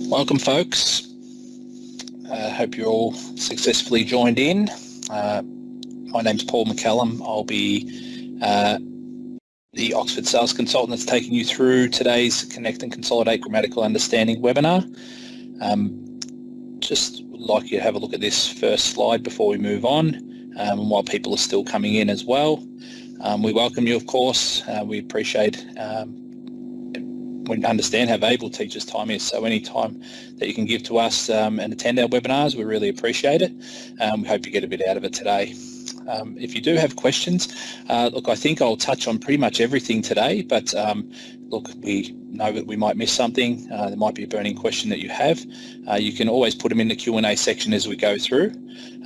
Welcome, folks. Hope you're all successfully joined in. My name's Paul McCallum. I'll be the Oxford Sales Consultant that's taking you through today's Connect and Consolidate Grammatical Understanding webinar. Just would like you to have a look at this first slide before we move on, and while people are still coming in as well. We welcome you, of course. We appreciate we understand how valuable teachers' time is, so any time that you can give to us and attend our webinars, we really appreciate it. We hope you get a bit out of it today. If you do have questions, look, I think I'll touch on pretty much everything today, but look, we know that we might miss something. There might be a burning question that you have. You can always put them in the Q&A section as we go through.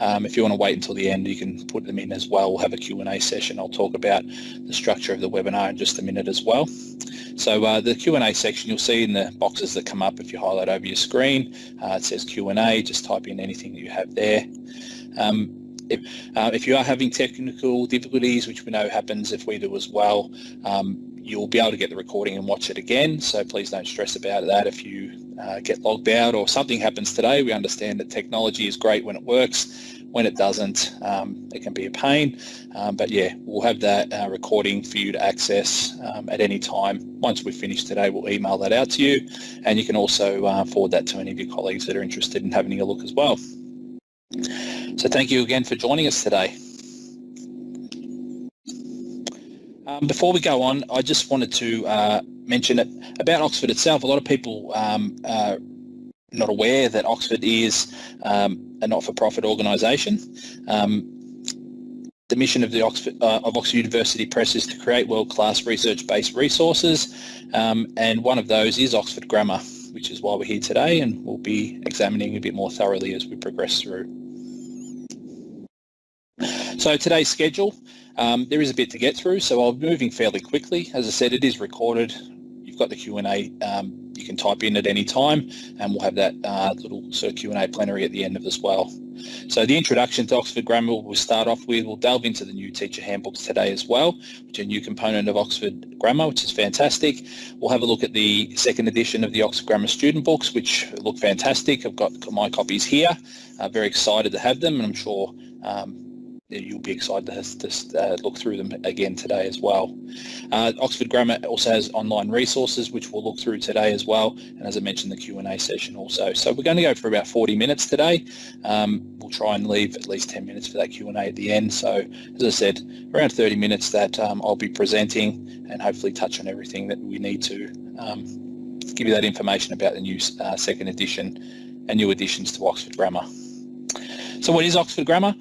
If you want to wait until the end, you can put them in as well. We'll have a Q&A session. I'll talk about the structure of the webinar in just a minute as well. So the Q&A section, you'll see in the boxes that come up if you highlight over your screen, it says Q&A, just type in anything that you have there. If you are having technical difficulties, which we know happens if we do as well, you'll be able to get the recording and watch it again, so please don't stress about that if you get logged out or something happens today. We understand that technology is great when it works. When it doesn't, it can be a pain, but yeah, we'll have that recording for you to access at any time. Once we finish today, we'll email that out to you, and you can also forward that to any of your colleagues that are interested in having a look as well. So thank you again for joining us today. Before we go on, I just wanted to mention about Oxford itself. A lot of people are not aware that Oxford is a not-for-profit organisation. The mission of the Oxford University Press is to create world-class research-based resources, and one of those is Oxford Grammar, which is why we're here today, and we'll be examining a bit more thoroughly as we progress through. So today's schedule, there is a bit to get through, so I'll be moving fairly quickly. As I said, it is recorded. You've got the Q&A. You can type in at any time, and we'll have that little sort of Q&A plenary at the end of as well. So the introduction to Oxford Grammar we'll start off with. We'll delve into the new teacher handbooks today as well, which are a new component of Oxford Grammar, which is fantastic. We'll have a look at the second edition of the Oxford Grammar student books, which look fantastic. I've got my copies here. Very excited to have them, and I'm sure you'll be excited to look through them again today as well. Oxford Grammar also has online resources, which we'll look through today as well, and as I mentioned, the Q&A session also. So we're going to go for about 40 minutes today. We'll try and leave at least 10 minutes for that Q&A at the end. So as I said, around 30 minutes that I'll be presenting and hopefully touch on everything that we need to give you that information about the new second edition and new additions to Oxford Grammar. So what is Oxford Grammar?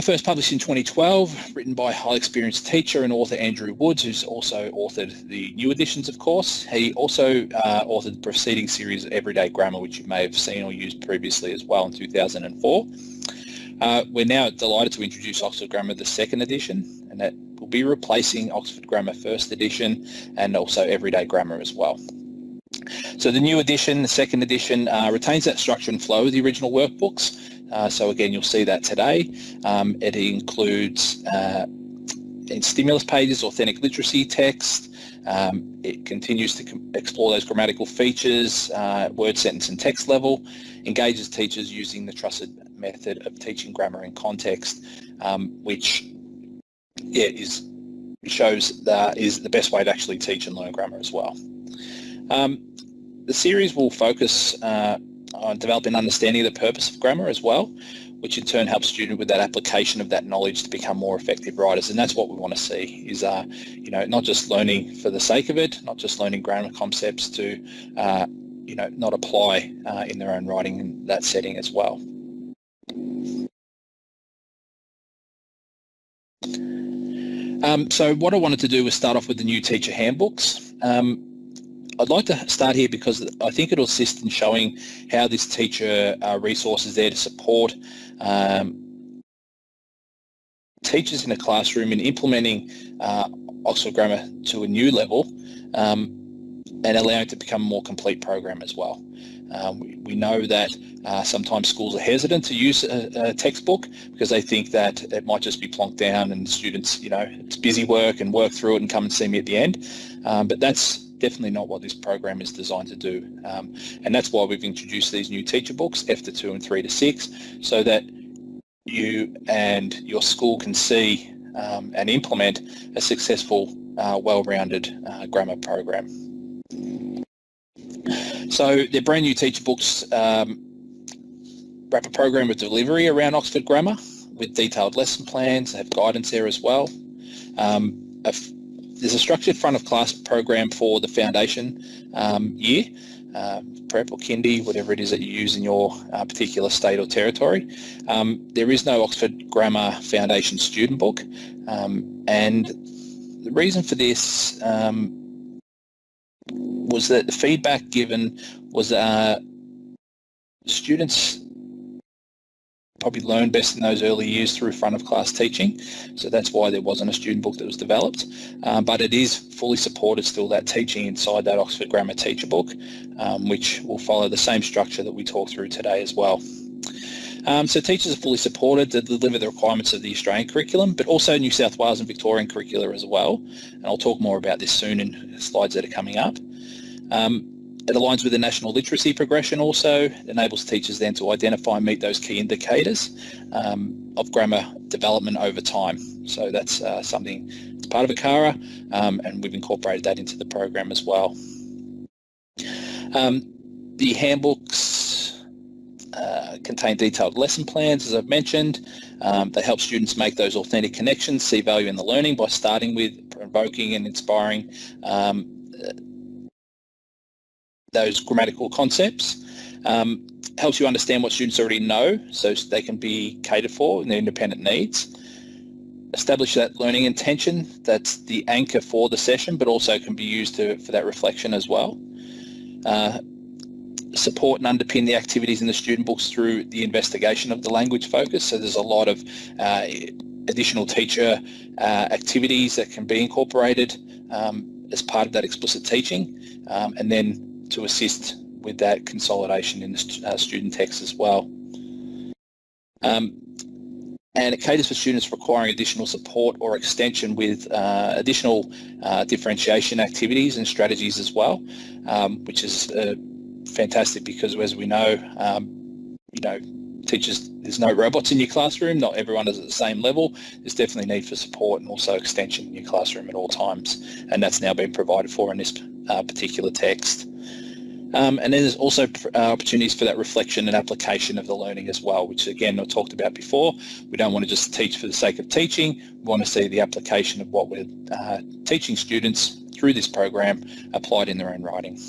First published in 2012, written by a highly experienced teacher and author Andrew Woods, who's also authored the new editions, of course. He also authored the preceding series, Everyday Grammar, which you may have seen or used previously as well in 2004. We're now delighted to introduce Oxford Grammar, the second edition, and that will be replacing Oxford Grammar first edition and also Everyday Grammar as well. So the new edition, the second edition, retains that structure and flow of the original workbooks. So again, you'll see that today. It includes in stimulus pages, authentic literacy text. It continues to explore those grammatical features, word, sentence and text level, engages teachers using the trusted method of teaching grammar in context, which shows that is the best way to actually teach and learn grammar as well. The series will focus on developing an understanding of the purpose of grammar as well, which in turn helps students with that application of that knowledge to become more effective writers. And that's what we want to see is, not just learning for the sake of it, not just learning grammar concepts to, not apply in their own writing in that setting as well. So what I wanted to do was start off with the new teacher handbooks. I'd like to start here because I think it'll assist in showing how this teacher resource is there to support teachers in a classroom in implementing Oxford Grammar to a new level and allowing it to become a more complete program as well. We know that sometimes schools are hesitant to use a textbook because they think that it might just be plonked down and students, it's busy work and work through it and come and see me at the end. But that's definitely not what this program is designed to do. And that's why we've introduced these new teacher books, F to 2 and 3 to 6, so that you and your school can see and implement a successful, well-rounded grammar program. So they're brand new teacher books wrap a program of delivery around Oxford Grammar with detailed lesson plans. They have guidance there as well. There's a structured front of class program for the foundation year, prep or kindy, whatever it is that you use in your particular state or territory. There is no Oxford Grammar Foundation student book, and the reason for this was that the feedback given was students probably learn best in those early years through front of class teaching, so that's why there wasn't a student book that was developed, but it is fully supported still, that teaching inside that Oxford Grammar teacher book, which will follow the same structure that we talked through today as well. So teachers are fully supported to deliver the requirements of the Australian curriculum, but also New South Wales and Victorian curricula as well, and I'll talk more about this soon in slides that are coming up. It aligns with the national literacy progression also. It enables teachers then to identify and meet those key indicators of grammar development over time. So that's something that's part of ACARA, and we've incorporated that into the program as well. The handbooks contain detailed lesson plans, as I've mentioned. They help students make those authentic connections, see value in the learning by starting with provoking and inspiring those grammatical concepts. Helps you understand what students already know so they can be catered for in their independent needs. Establish that learning intention, that's the anchor for the session, but also can be used for that reflection as well. Support and underpin the activities in the student books through the investigation of the language focus. So there's a lot of additional teacher activities that can be incorporated as part of that explicit teaching, and then to assist with that consolidation in the student text as well. And it caters for students requiring additional support or extension with additional differentiation activities and strategies as well, which is fantastic because, as we know, teachers, there's no robots in your classroom, not everyone is at the same level. There's definitely need for support and also extension in your classroom at all times, and that's now been provided for in this particular text. And then there's also opportunities for that reflection and application of the learning as well, which again I talked about before. We don't want to just teach for the sake of teaching. We want to see the application of what we're teaching students through this program applied in their own writing.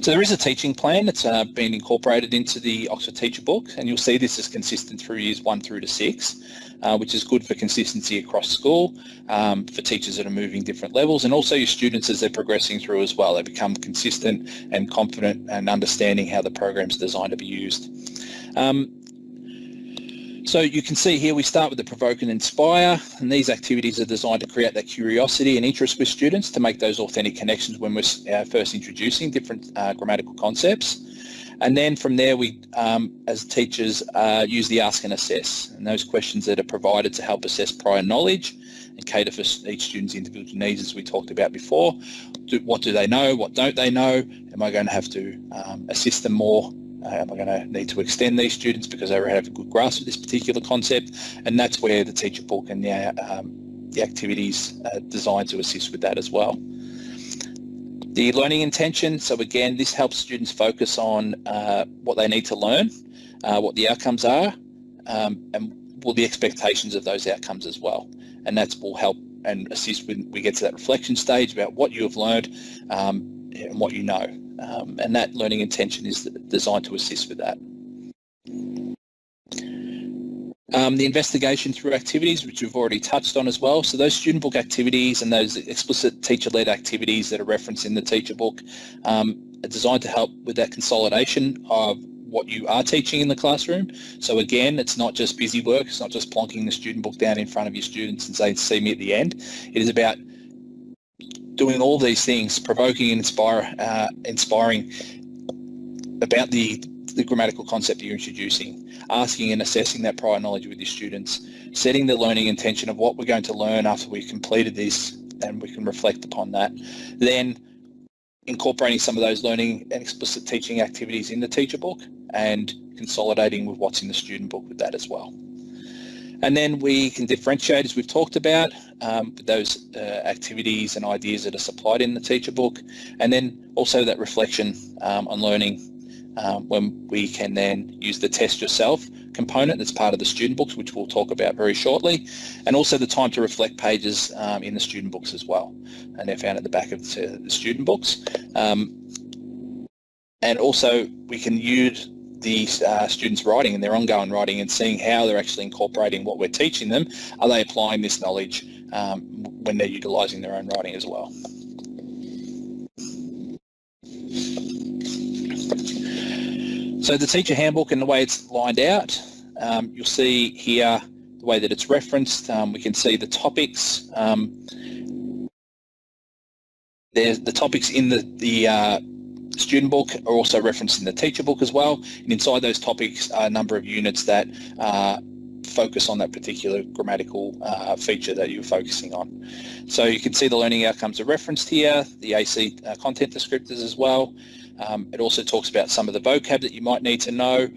So there is a teaching plan that's been incorporated into the Oxford Teacher Book, and you'll see this is consistent through years 1 through to 6, which is good for consistency across school, for teachers that are moving different levels, and also your students as they're progressing through as well. They become consistent and confident and understanding how the program's designed to be used. So you can see here we start with the provoke and inspire, and these activities are designed to create that curiosity and interest with students to make those authentic connections when we're first introducing different grammatical concepts. And then from there we, as teachers, use the ask and assess, and those questions that are provided to help assess prior knowledge and cater for each student's individual needs, as we talked about before. What do they know? What don't they know? Am I going to have to assist them more? Am I going to need to extend these students because they already have a good grasp of this particular concept? And that's where the teacher book and the activities are designed to assist with that as well. The learning intention, so again, this helps students focus on what they need to learn, what the outcomes are, and the expectations of those outcomes as well. And that will help and assist when we get to that reflection stage about what you have learned and what you know. And that learning intention is designed to assist with that. The investigation through activities, which we've already touched on as well. So those student book activities and those explicit teacher-led activities that are referenced in the teacher book are designed to help with that consolidation of what you are teaching in the classroom. So again, it's not just busy work. It's not just plonking the student book down in front of your students and saying, see me at the end. It is about doing all these things, provoking and inspiring about the grammatical concept you're introducing, asking and assessing that prior knowledge with your students, setting the learning intention of what we're going to learn after we've completed this and we can reflect upon that. Then incorporating some of those learning and explicit teaching activities in the teacher book and consolidating with what's in the student book with that as well. And then we can differentiate, as we've talked about, with those activities and ideas that are supplied in the teacher book, and then also that reflection on learning when we can then use the test yourself component that's part of the student books, which we'll talk about very shortly, and also the time to reflect pages in the student books as well, and they're found at the back of the student books. And also we can use the students' writing and their ongoing writing and seeing how they're actually incorporating what we're teaching them. Are they applying this knowledge when they're utilising their own writing as well? So the teacher handbook and the way it's lined out, you'll see here the way that it's referenced. We can see the topics. There's the topics in the student book are also referenced in the teacher book as well, and inside those topics are a number of units that focus on that particular grammatical feature that you're focusing on. So you can see the learning outcomes are referenced here, the AC content descriptors as well. It also talks about some of the vocab that you might need to know.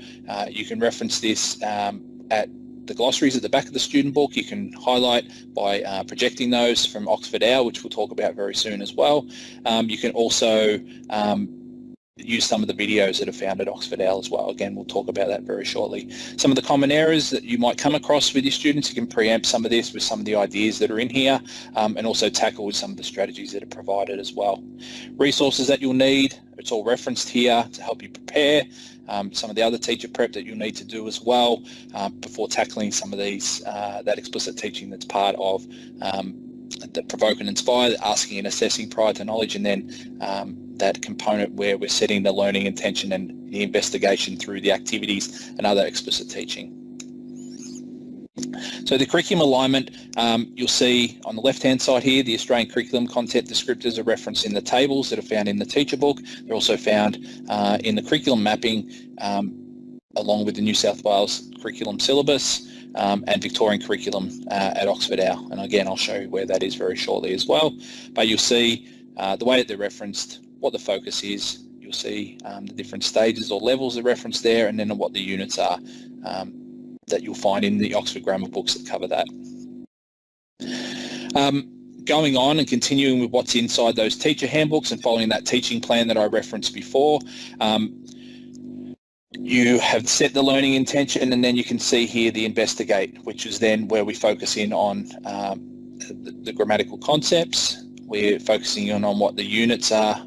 You can reference this at the glossaries at the back of the student book. You can highlight by projecting those from Oxford Owl, which we'll talk about very soon as well. You can also use some of the videos that are found at Oxford Owl as well. Again, we'll talk about that very shortly. Some of the common errors that you might come across with your students, you can preempt some of this with some of the ideas that are in here, and also tackle with some of the strategies that are provided as well. Resources that you'll need, it's all referenced here to help you prepare. Some of the other teacher prep that you'll need to do as well before tackling some of these, that explicit teaching that's part of the provoke and inspire, asking and assessing prior to knowledge, and then that component where we're setting the learning intention and the investigation through the activities and other explicit teaching. So the curriculum alignment, you'll see on the left-hand side here, the Australian curriculum content descriptors are referenced in the tables that are found in the teacher book. They're also found in the curriculum mapping along with the New South Wales curriculum syllabus and Victorian curriculum at Oxford Owl. And again, I'll show you where that is very shortly as well. But you'll see the way that they're referenced, what the focus is. You'll see the different stages or levels are referenced there, and then what the units are that you'll find in the Oxford Grammar books that cover that. Going on and continuing with what's inside those teacher handbooks and following that teaching plan that I referenced before, you have set the learning intention, and then you can see here the investigate, which is then where we focus in on the grammatical concepts. We're focusing in on what the units are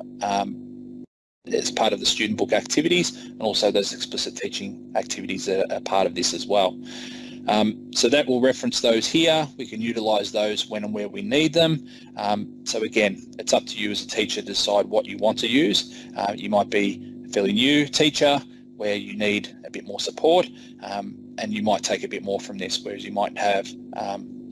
as part of the student book activities, and also those explicit teaching activities that are part of this as well. So that will reference those here. We can utilise those when and where we need them. So again, it's up to you as a teacher to decide what you want to use. You might be a fairly new teacher where you need a bit more support, and you might take a bit more from this, whereas you might have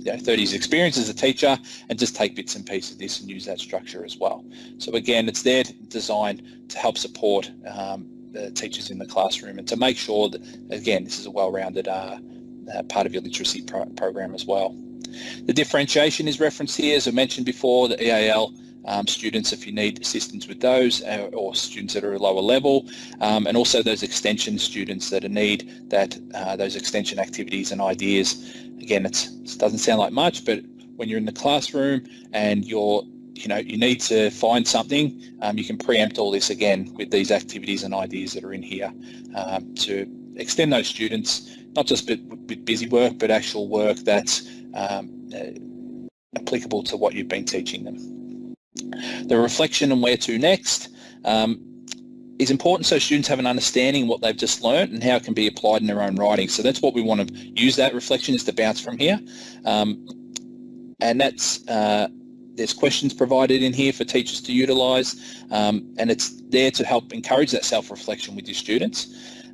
30 years experience as a teacher and just take bits and pieces of this and use that structure as well. So again, it's there designed to help support the teachers in the classroom and to make sure that, again, this is a well-rounded part of your literacy program as well. The differentiation is referenced here, as I mentioned before, the EAL students if you need assistance with those, or students that are at a lower level, and also those extension students that need that those extension activities and ideas. Again, it doesn't sound like much, but when you're in the classroom and you need to find something, you can preempt all this again with these activities and ideas that are in here to extend those students, not just with busy work, but actual work that's applicable to what you've been teaching them. The reflection and where to next is important, so students have an understanding of what they've just learned and how it can be applied in their own writing. So that's what we want to use, that reflection is to bounce from here. And that's there's questions provided in here for teachers to utilise, and it's there to help encourage that self-reflection with your students.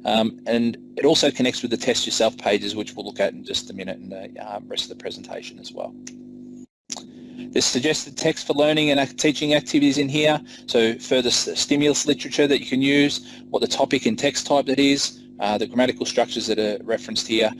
And it also connects with the test yourself pages, which we'll look at in just a minute in the rest of the presentation as well. There's suggested text for learning and teaching activities in here, so further stimulus literature that you can use, what the topic and text type that is, the grammatical structures that are referenced here.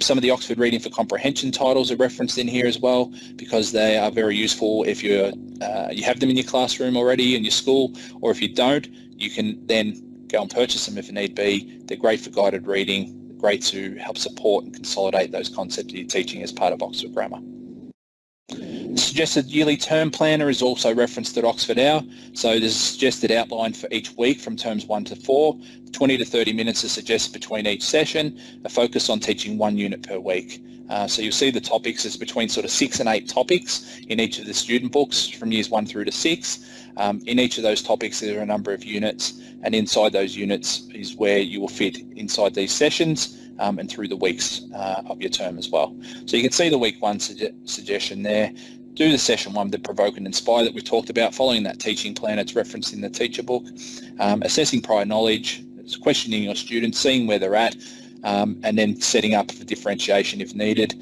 Some of the Oxford Reading for Comprehension titles are referenced in here as well, because they are very useful if you have them in your classroom already in your school, or if you don't, you can then go and purchase them if need be. They're great for guided reading, great to help support and consolidate those concepts that you're teaching as part of Oxford Grammar. The suggested yearly term planner is also referenced at Oxford Hour. So there's a suggested outline for each week from terms 1 to 4. 20 to 30 minutes is suggested between each session, a focus on teaching 1 unit per week. So you'll see the topics is between sort of 6 and 8 topics in each of the student books from years 1 through to 6. In each of those topics there are a number of units, and inside those units is where you will fit inside these sessions and through the weeks of your term as well. So you can see the week 1 suggestion there. Do the session 1, the provoke and inspire that we've talked about, following that teaching plan. It's referenced in the teacher book. Assessing prior knowledge, it's questioning your students, seeing where they're at, and then setting up for differentiation if needed.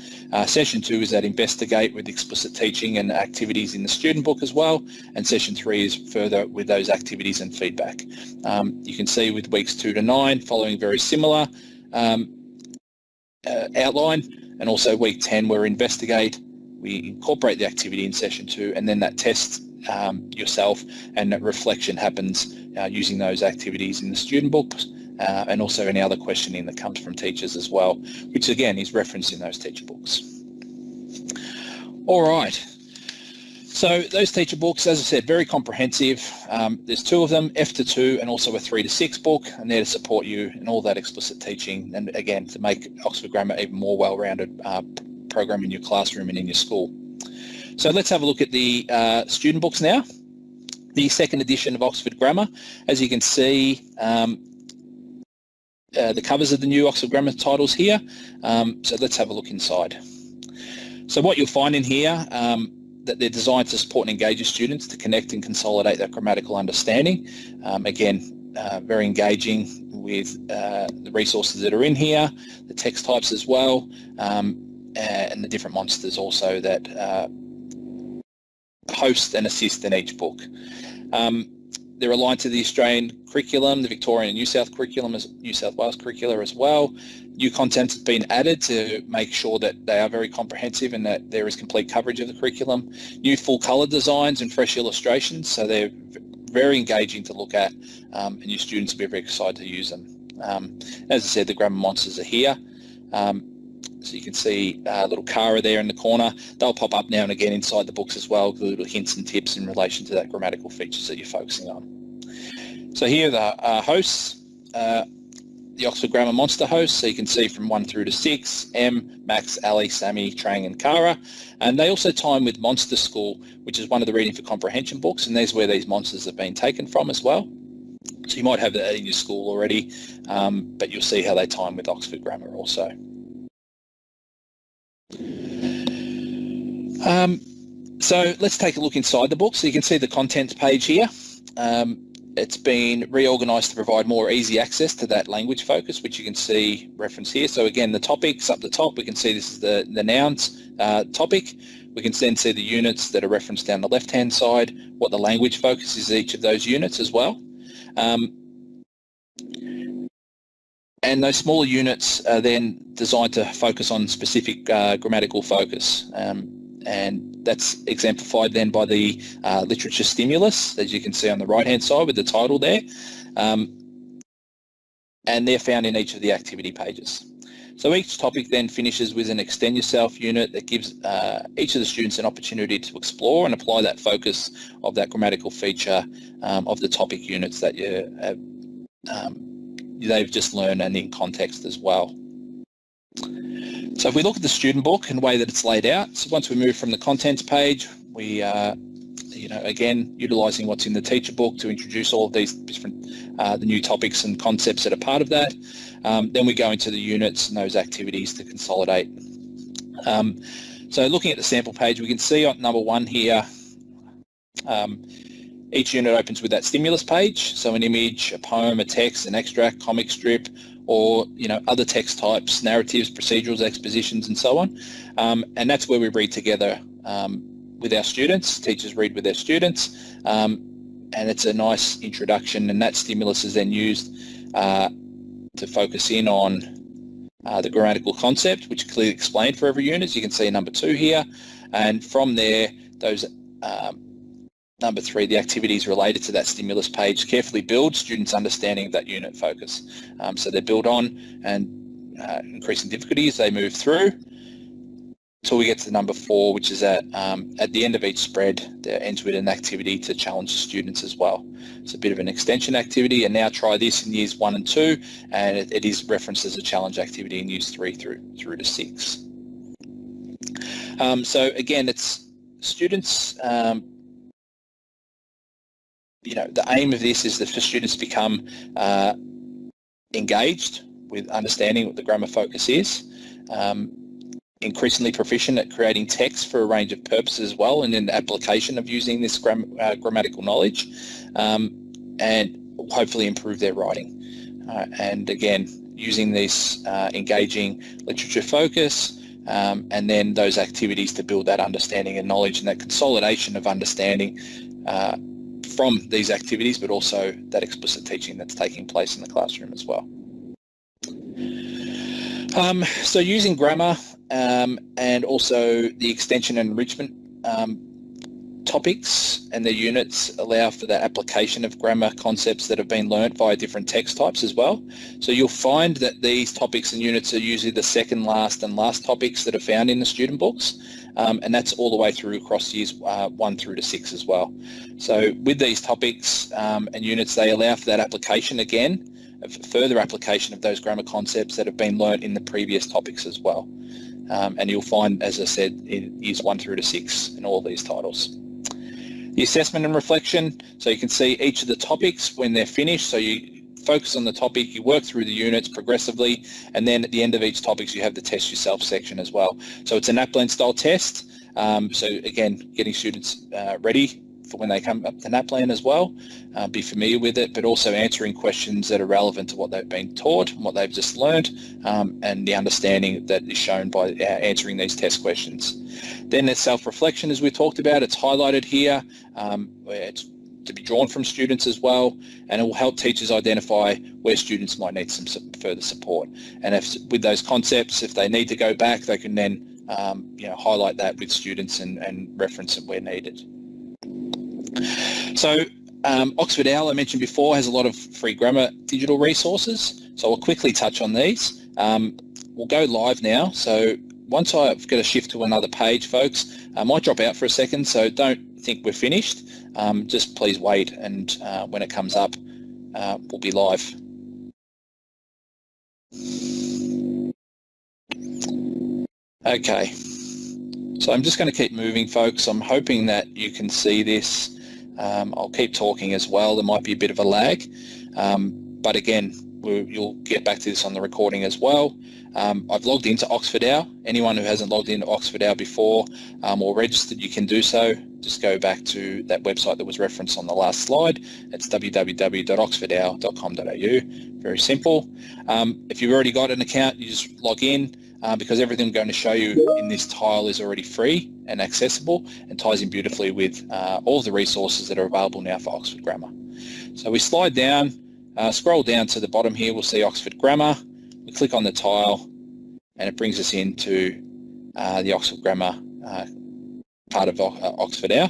Session 2 is that investigate with explicit teaching and activities in the student book as well. And session 3 is further with those activities and feedback. You can see with weeks 2 to 9 following very similar outline, and also week 10 where investigate, we incorporate the activity in session 2, and then that test yourself, and that reflection happens using those activities in the student books, and also any other questioning that comes from teachers as well, which again is referenced in those teacher books. All right, so those teacher books, as I said, very comprehensive. There's 2 of them, F to 2 and also a 3 to 6 book, and they're to support you in all that explicit teaching, and again to make Oxford Grammar even more well-rounded program in your classroom and in your school. So let's have a look at the student books now. The second edition of Oxford Grammar. As you can see, the covers of the new Oxford Grammar titles here. So let's have a look inside. So what you'll find in here, that they're designed to support and engage your students to connect and consolidate their grammatical understanding. Again, very engaging with the resources that are in here, the text types as well, and the different monsters also that host and assist in each book. They're aligned to the Australian curriculum, the Victorian and New South Wales curricula as well. New content has been added to make sure that they are very comprehensive and that there is complete coverage of the curriculum. New full colour designs and fresh illustrations, so they're very engaging to look at, and your students will be very excited to use them. As I said, the grammar monsters are here. So you can see little Cara there in the corner. They'll pop up now and again inside the books as well, with little hints and tips in relation to that grammatical features that you're focusing on. So here are the hosts, the Oxford Grammar Monster hosts. So you can see from 1 through to 6, Em, Max, Ali, Sammy, Trang and Cara. And they also time with Monster School, which is one of the Reading for Comprehension books, and there's where these monsters have been taken from as well. So you might have that in your school already, but you'll see how they time with Oxford Grammar also. So let's take a look inside the book. So you can see the contents page here. It's been reorganised to provide more easy access to that language focus, which you can see referenced here. So again, the topics up the top, we can see this is the nouns topic. We can then see the units that are referenced down the left-hand side, what the language focus is each of those units as well. And those smaller units are then designed to focus on specific grammatical focus. And that's exemplified then by the literature stimulus, as you can see on the right-hand side with the title there. And they're found in each of the activity pages. So each topic then finishes with an Extend Yourself unit that gives each of the students an opportunity to explore and apply that focus of that grammatical feature of the topic units that they've just learned, and in context as well. So if we look at the student book and the way that it's laid out, so once we move from the contents page, we are, again, utilising what's in the teacher book to introduce all of these different, the new topics and concepts that are part of that. Then we go into the units and those activities to consolidate. So looking at the sample page, we can see on number 1 here, each unit opens with that stimulus page, so an image, a poem, a text, an extract, comic strip, or other text types, narratives, procedurals, expositions, and so on. And that's where we read together with our students. Teachers read with their students, and it's a nice introduction. And that stimulus is then used to to focus in on the grammatical concept, which is clearly explained for every unit. As you can see number 2 here, and from there, those number 3, the activities related to that stimulus page carefully build students' understanding of that unit focus. So they build on and increasing difficulty as they move through until we get to number 4, which is at the end of each spread, there ends with an activity to challenge the students as well. It's a bit of an extension activity, and now try this in years 1 and 2, and it is referenced as a challenge activity in years 3 through to 6. So again, it's students, the aim of this is that for students to become engaged with understanding what the grammar focus is, increasingly proficient at creating text for a range of purposes as well, and in the application of using this grammatical knowledge, and hopefully improve their writing. And again, using this engaging literature focus, and then those activities to build that understanding and knowledge and that consolidation of understanding from these activities, but also that explicit teaching that's taking place in the classroom as well. So using grammar and also the extension and enrichment topics and their units allow for that application of grammar concepts that have been learnt via different text types as well. So you'll find that these topics and units are usually the second last and last topics that are found in the student books, and that's all the way through across years 1 through to 6 as well. So with these topics and units, they allow for that application again, of further application of those grammar concepts that have been learnt in the previous topics as well. And you'll find, as I said, in years 1 through to 6 in all these titles. The assessment and reflection, so you can see each of the topics when they're finished. So you focus on the topic, you work through the units progressively, and then at the end of each topic you have the test yourself section as well. So it's an NAPLAN style test. So again, getting students ready for when they come up to NAPLAN as well, be familiar with it, but also answering questions that are relevant to what they've been taught and what they've just learned, and the understanding that is shown by answering these test questions. Then there's self-reflection, as we talked about. It's highlighted here, where it's to be drawn from students as well, and it will help teachers identify where students might need some further support. And if with those concepts, if they need to go back, they can then highlight that with students and reference it where needed. So Oxford Owl, I mentioned before, has a lot of free grammar digital resources. So I'll quickly touch on these. We'll go live now. So once I've got to shift to another page, folks, I might drop out for a second, so don't think we're finished. Just please wait, and when it comes up, we'll be live. Okay, so I'm just going to keep moving, folks. I'm hoping that you can see this. I'll keep talking as well. There might be a bit of a lag, but again, you'll get back to this on the recording as well. I've logged into Oxford Owl. Anyone who hasn't logged into Oxford Owl before or registered, you can do so. Just go back to that website that was referenced on the last slide. It's www.oxfordowl.com.au. Very simple. If you've already got an account, you just log in, because everything I'm going to show you in this tile is already free and accessible and ties in beautifully with all of the resources that are available now for Oxford Grammar. So we slide down, scroll down to the bottom here, we'll see Oxford Grammar. We click on the tile and it brings us into the Oxford Grammar part of Oxford Owl.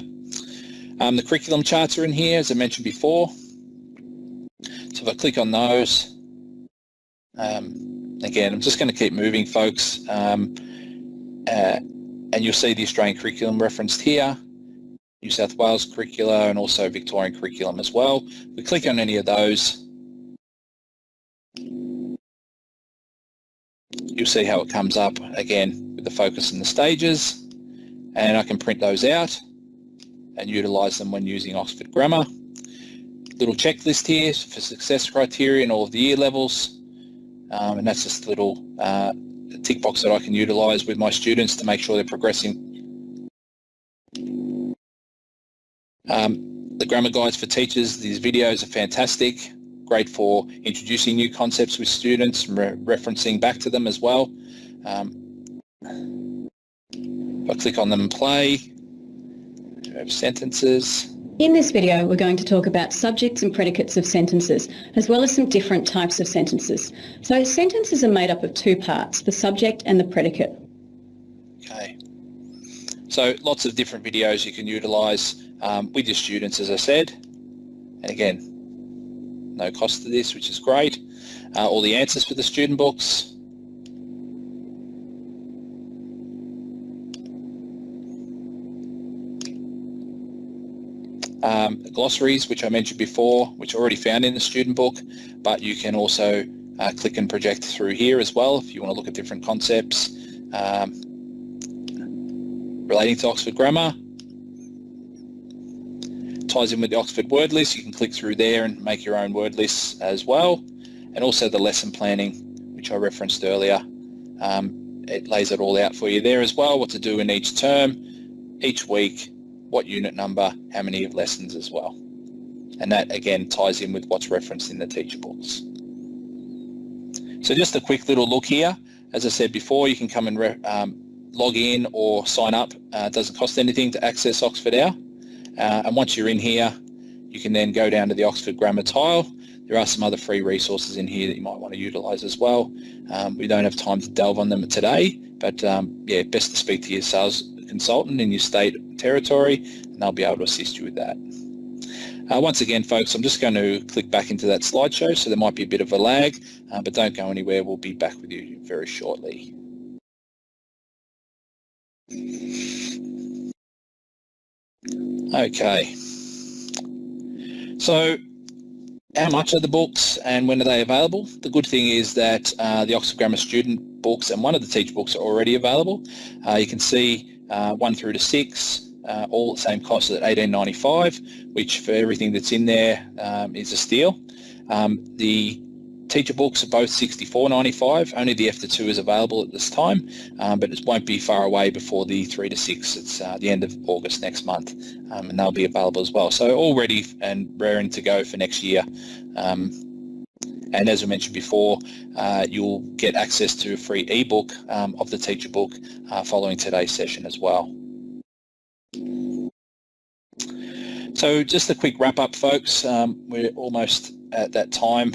The curriculum charts are in here, as I mentioned before. So if I click on those, again, I'm just going to keep moving, folks, and you'll see the Australian curriculum referenced here, New South Wales curricula, and also Victorian curriculum as well. We click on any of those, you'll see how it comes up again with the focus and the stages, and I can print those out and utilise them when using Oxford Grammar. Little checklist here for success criteria and all of the year levels, and that's just a little tick box that I can utilise with my students to make sure they're progressing. The grammar guides for teachers, these videos are fantastic. Great for introducing new concepts with students, referencing back to them as well. If I click on them and play, we have sentences. In this video, we're going to talk about subjects and predicates of sentences, as well as some different types of sentences. So sentences are made up of two parts, the subject and the predicate. Okay. So lots of different videos you can utilise with your students, as I said. And again, no cost to this, which is great. All the answers for the student books. Glossaries, which I mentioned before, which are already found in the student book, but you can also click and project through here as well if you want to look at different concepts relating to Oxford Grammar. Ties in with the Oxford word list. You can click through there and make your own word lists as well. And also the lesson planning, which I referenced earlier. It lays it all out for you there as well, what to do in each term, each week, what unit number, how many lessons as well. And that again ties in with what's referenced in the teacher books. So just a quick little look here. As I said before, you can come and log in or sign up. It doesn't cost anything to access Oxford Hour. And once you're in here, you can then go down to the Oxford Grammar tile. There are some other free resources in here that you might want to utilise as well. We don't have time to delve on them today, but yeah, best to speak to your sales consultant in your state and territory, and they'll be able to assist you with that. Once again, folks, I'm just going to click back into that slideshow, so there might be a bit of a lag, but don't go anywhere. We'll be back with you very shortly. Okay, so how much are the books and when are they available? The good thing is that the Oxford Grammar student books and one of the teacher books are already available. You can see 1 through to 6, all at the same cost at $18.95, which for everything that's in there is a steal. The teacher books are both $64.95. Only the F to 2 is available at this time, but it won't be far away before the 3 to 6. It's the end of August next month, and they'll be available as well. So all ready and raring to go for next year. And as I mentioned before, you'll get access to a free ebook of the teacher book following today's session as well. So just a quick wrap up, folks. We're almost at that time.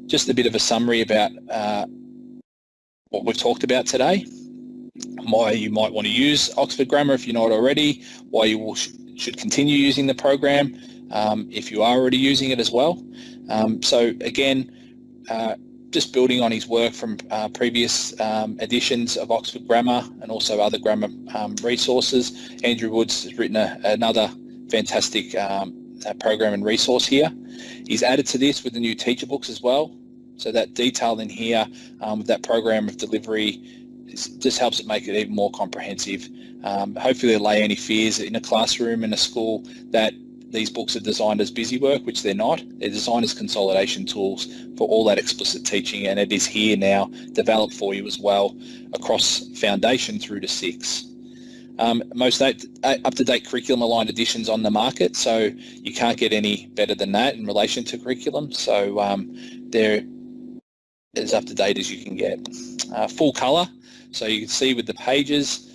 Just a bit of a summary about what we've talked about today, why you might want to use Oxford Grammar if you're not already, why you should continue using the program if you are already using it as well. So again, just building on his work from previous editions of Oxford Grammar and also other grammar resources, Andrew Woods has written another fantastic program and resource here. He's added to this with the new teacher books as well. So that detail in here with that program of delivery just helps it make it even more comprehensive. Hopefully allay any fears in a classroom in a school that these books are designed as busy work, which they're not. They're designed as consolidation tools for all that explicit teaching, and it is here now developed for you as well across foundation through to 6. Most up-to-date curriculum-aligned editions on the market, so you can't get any better than that in relation to curriculum. So they're as up-to-date as you can get. Full colour, so you can see with the pages,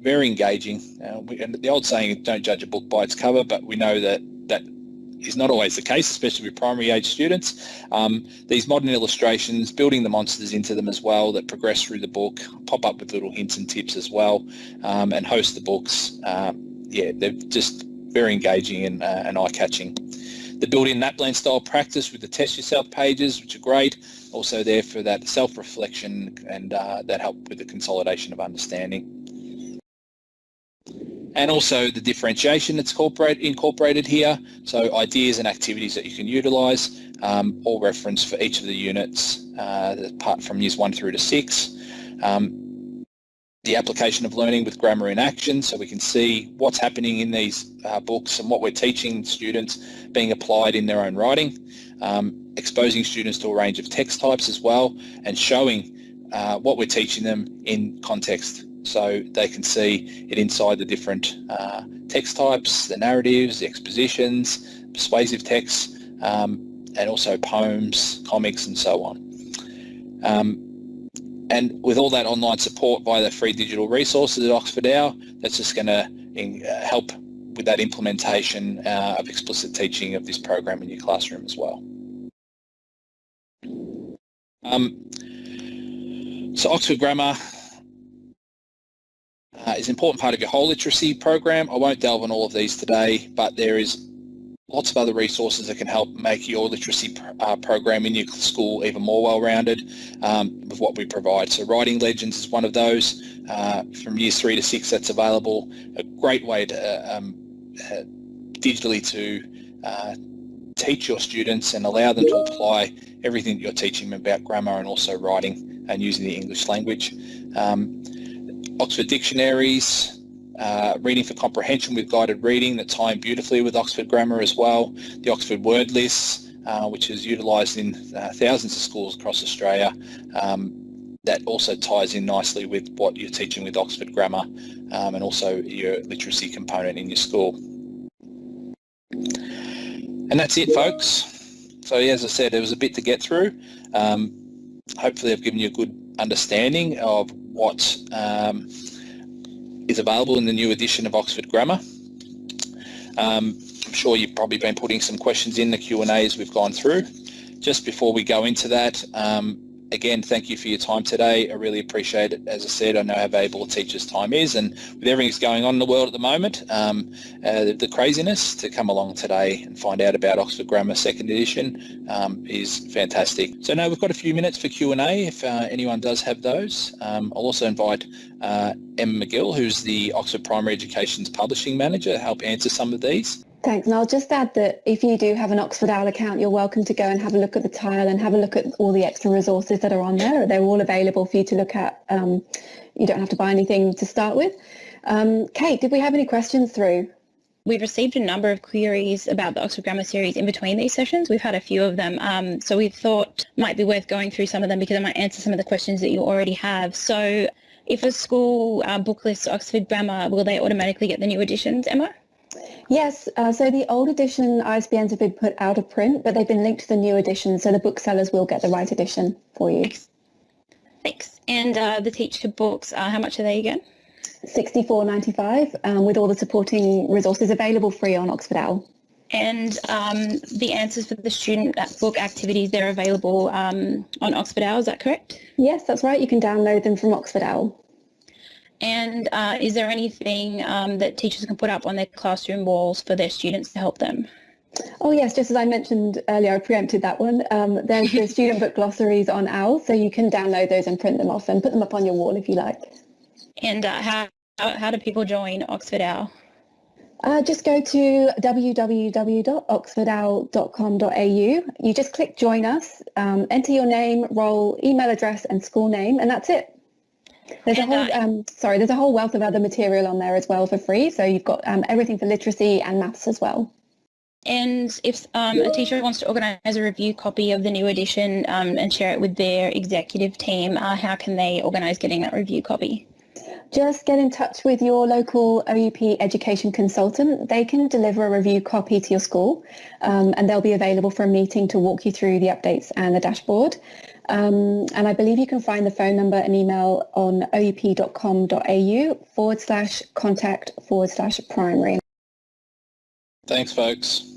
very engaging. And the old saying, don't judge a book by its cover, but we know that that is not always the case, especially with primary age students. These modern illustrations, building the monsters into them as well that progress through the book, pop up with little hints and tips as well, and host the books. They're just very engaging and eye-catching. The built-in NAPLAN style practice with the test yourself pages, which are great. Also there for that self-reflection and that help with the consolidation of understanding. And also the differentiation that's incorporated here. So ideas and activities that you can utilise, all referenced for each of the units, apart from years 1 through to 6. The application of learning with grammar in action, so we can see what's happening in these books and what we're teaching students being applied in their own writing. Exposing students to a range of text types as well, and showing what we're teaching them in context, so they can see it inside the different text types, the narratives, the expositions, persuasive texts, and also poems, comics, and so on. And with all that online support via the free digital resources at Oxford Hour, that's just going to help with that implementation of explicit teaching of this program in your classroom as well. So Oxford Grammar is an important part of your whole literacy program. I won't delve on all of these today, but there is lots of other resources that can help make your literacy program in your school even more well-rounded with what we provide. So Writing Legends is one of those from years 3 to 6 that's available. A great way to digitally to teach your students and allow them to apply everything that you're teaching them about grammar and also writing and using the English language. Oxford dictionaries, reading for comprehension with guided reading that tie in beautifully with Oxford Grammar as well. The Oxford word lists, which is utilised in thousands of schools across Australia, that also ties in nicely with what you're teaching with Oxford Grammar and also your literacy component in your school. And that's it, folks. So as I said, there was a bit to get through. Hopefully I've given you a good understanding of what is available in the new edition of Oxford Grammar. I'm sure you've probably been putting some questions in the Q&A as we've gone through. Just before we go into that, again, thank you for your time today. I really appreciate it. As I said, I know how valuable a teacher's time is, and with everything that's going on in the world at the moment, the craziness to come along today and find out about Oxford Grammar 2nd edition is fantastic. So now we've got a few minutes for Q&A if anyone does have those. I'll also invite Emma McGill, who's the Oxford Primary Education's Publishing Manager, to help answer some of these. Thanks. And I'll just add that if you do have an Oxford Owl account, you're welcome to go and have a look at the tile and have a look at all the extra resources that are on there. They're all available for you to look at. You don't have to buy anything to start with. Kate, did we have any questions through? We've received a number of queries about the Oxford Grammar series in between these sessions. We've had a few of them. So we thought it might be worth going through some of them because I might answer some of the questions that you already have. So if a school book lists Oxford Grammar, will they automatically get the new editions, Emma? Yes, so the old edition ISBNs have been put out of print, but they've been linked to the new edition, so the booksellers will get the right edition for you. Thanks. And the teacher books, how much are they again? $64.95 with all the supporting resources available free on Oxford Owl. And the answers for the student book activities, they're available on Oxford Owl, is that correct? Yes, that's right. You can download them from Oxford Owl. And is there anything that teachers can put up on their classroom walls for their students to help them? Oh yes, just as I mentioned earlier, I preempted that one. There's the student book glossaries on OWL, so you can download those and print them off and put them up on your wall if you like. And how do people join Oxford Owl? Just go to www.oxfordowl.com.au. You just click join us, enter your name, role, email address and school name, and that's it. There's a whole wealth of other material on there as well for free. So you've got everything for literacy and maths as well. And if a teacher wants to organise a review copy of the new edition and share it with their executive team, how can they organise getting that review copy? Just get in touch with your local OUP education consultant. They can deliver a review copy to your school and they'll be available for a meeting to walk you through the updates and the dashboard. And I believe you can find the phone number and email on oup.com.au/contact/primary. Thanks, folks.